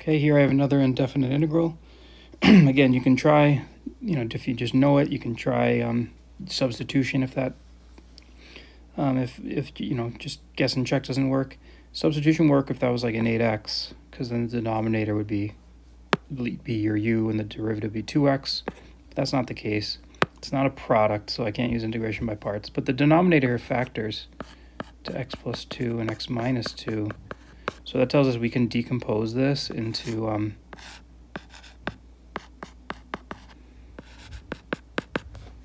Okay, here I have another indefinite integral. Again, you can try, if you just know it, you can try substitution if that, if just guess and check doesn't work. Substitution work if that was like an 8x, because then the denominator would be your u and the derivative would be 2x. But that's not the case. It's not a product, so I can't use integration by parts. But the denominator factors to x plus 2 and x minus 2. So that tells us we can decompose this into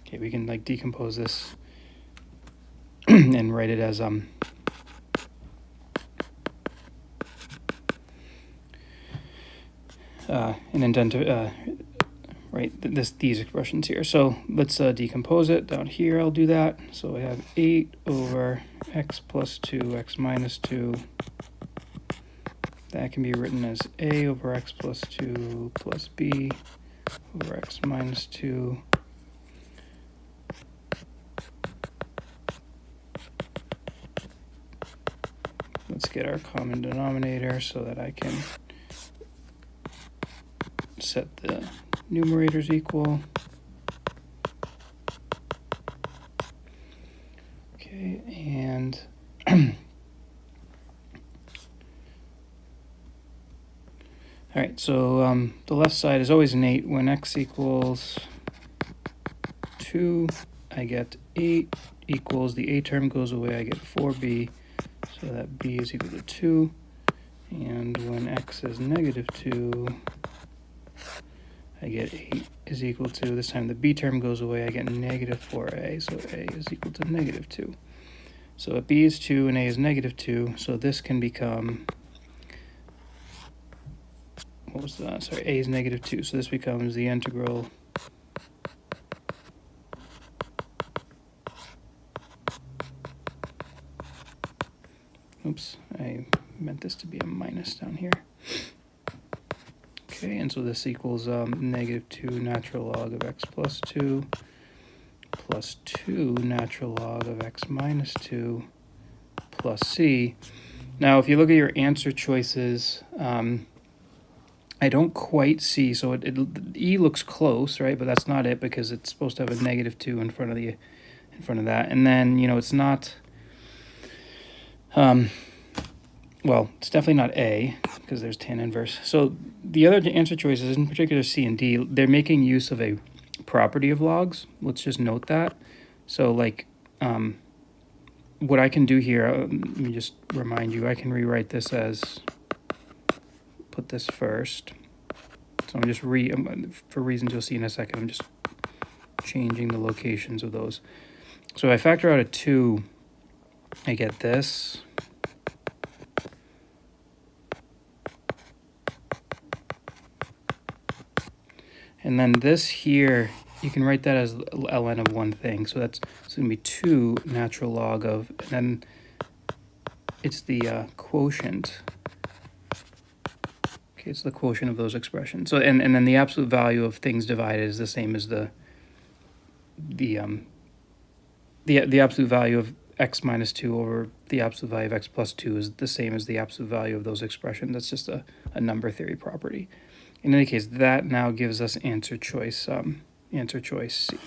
okay, we can like decompose this and write it as an indent right, these expressions here. So let's decompose it down here. I'll do that. So I have 8 over x plus 2, x minus 2. That can be written as a over x plus 2 plus b over x minus 2. Let's get our common denominator so that I can set the numerators equal. Okay, and all right, so the left side is always an 8. When x equals 2, I get 8 equals, the a term goes away, I get 4b, so that b is equal to 2. And when x is negative 2, I get 8 is equal to, this time the b term goes away, I get negative 4a, so a is equal to negative 2. So if b is 2 and a is negative 2, so this can become, what was that? Sorry, a is negative 2, so this becomes the integral oops, I meant this to be a minus down here. Okay, and so this equals negative 2 natural log of x plus 2 plus 2 natural log of x minus 2 plus c. Now, if you look at your answer choices, I don't quite see, so E looks close, right? But that's not it because it's supposed to have a negative 2 in front of that. And then, it's not, well, it's definitely not A because there's tan inverse. So the other answer choices, in particular C and D, they're making use of a property of logs. Let's just note that. So like what I can do here, let me just remind you, I can rewrite this as, put this first. So I'm just for reasons you'll see in a second, I'm just changing the locations of those. So if I factor out a 2, I get this. And then this here, you can write that as ln of one thing. So it's going to be 2 natural log of, and then it's the quotient. Okay, it's the quotient of those expressions. So and then the absolute value of things divided is the same as the absolute value of x minus 2 over the absolute value of x plus 2 is the same as the absolute value of those expressions. That's just a number theory property. In any case, that now gives us answer choice C.